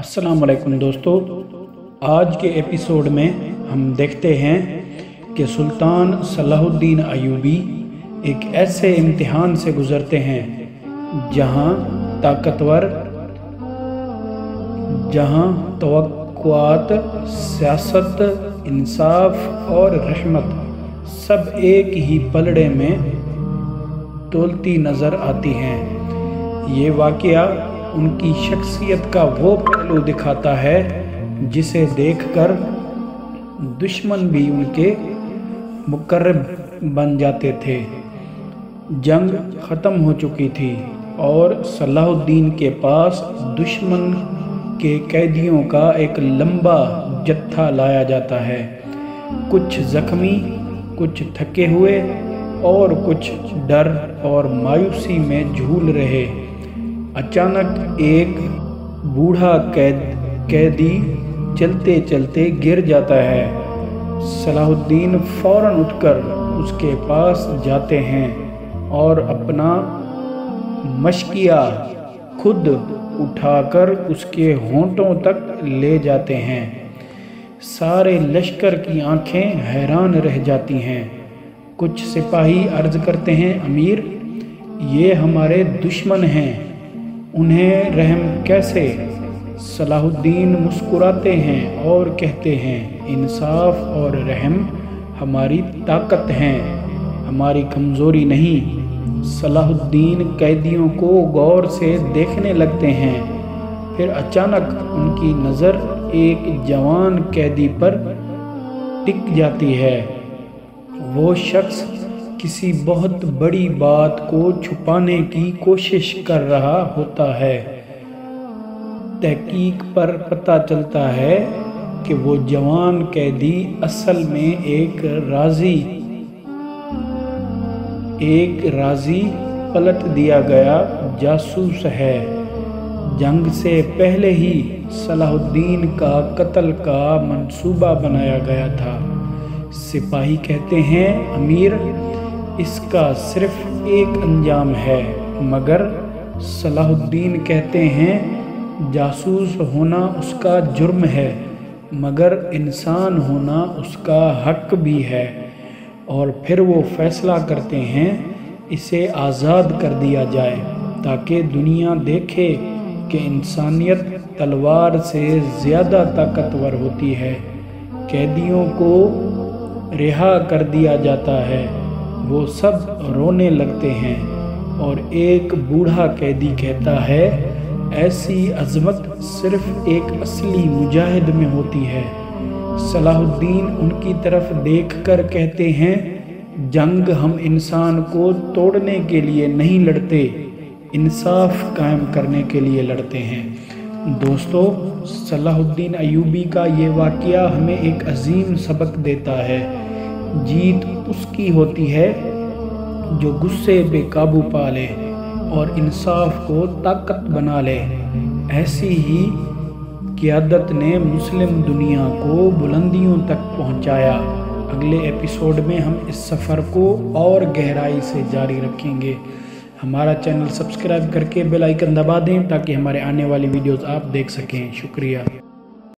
अस्सलाम वालेकुम दोस्तों, आज के एपिसोड में हम देखते हैं कि सुल्तान सलाहुद्दीन अय्यूबी एक ऐसे इम्तिहान से गुज़रते हैं जहां तवक्कुआत, सियासत, इंसाफ और रहमत सब एक ही पलड़े में तोलती नज़र आती हैं। ये वाक़या उनकी शख्सियत का वो पहलू दिखाता है जिसे देखकर दुश्मन भी उनके मुकर्रब बन जाते थे। जंग ख़त्म हो चुकी थी और सलाहुद्दीन के पास दुश्मन के कैदियों का एक लंबा जत्था लाया जाता है। कुछ ज़ख्मी, कुछ थके हुए और कुछ डर और मायूसी में झूल रहे। अचानक एक बूढ़ा कैदी चलते चलते गिर जाता है। सलाहुद्दीन फौरन उठकर उसके पास जाते हैं और अपना मशकिया खुद उठाकर उसके होंठों तक ले जाते हैं। सारे लश्कर की आंखें हैरान रह जाती हैं। कुछ सिपाही अर्ज करते हैं, अमीर, ये हमारे दुश्मन हैं, उन्हें रहम कैसे? सलाहुद्दीन मुस्कुराते हैं और कहते हैं, इंसाफ और रहम हमारी ताकत हैं, हमारी कमज़ोरी नहीं। सलाहुद्दीन कैदियों को गौर से देखने लगते हैं। फिर अचानक उनकी नज़र एक जवान कैदी पर टिक जाती है। वो शख्स किसी बहुत बड़ी बात को छुपाने की कोशिश कर रहा होता है। तहकीक पर पता चलता है कि वो जवान कैदी असल में एक राजी पलट दिया गया जासूस है। जंग से पहले ही सलाहुद्दीन का कत्ल का मंसूबा बनाया गया था। सिपाही कहते हैं, अमीर, इसका सिर्फ एक अंजाम है। मगर सलाहुद्दीन कहते हैं, जासूस होना उसका जुर्म है, मगर इंसान होना उसका हक भी है। और फिर वो फैसला करते हैं, इसे आज़ाद कर दिया जाए ताकि दुनिया देखे कि इंसानियत तलवार से ज़्यादा ताकतवर होती है। कैदियों को रिहा कर दिया जाता है। वो सब रोने लगते हैं और एक बूढ़ा कैदी कहता है, ऐसी अज़मत सिर्फ एक असली मुजाहिद में होती है। सलाहुद्दीन उनकी तरफ देखकर कहते हैं, जंग हम इंसान को तोड़ने के लिए नहीं लड़ते, इंसाफ कायम करने के लिए लड़ते हैं। दोस्तों, सलाहुद्दीन अय्यूबी का ये वाक़या हमें एक अजीम सबक देता है। जीत उसकी होती है जो गुस्से बेकाबू पा ले और इंसाफ को ताकत बना ले। ऐसी ही क़ियादत ने मुस्लिम दुनिया को बुलंदियों तक पहुंचाया। अगले एपिसोड में हम इस सफ़र को और गहराई से जारी रखेंगे। हमारा चैनल सब्सक्राइब करके बेल आइकन दबा दें ताकि हमारे आने वाली वीडियोस आप देख सकें। शुक्रिया।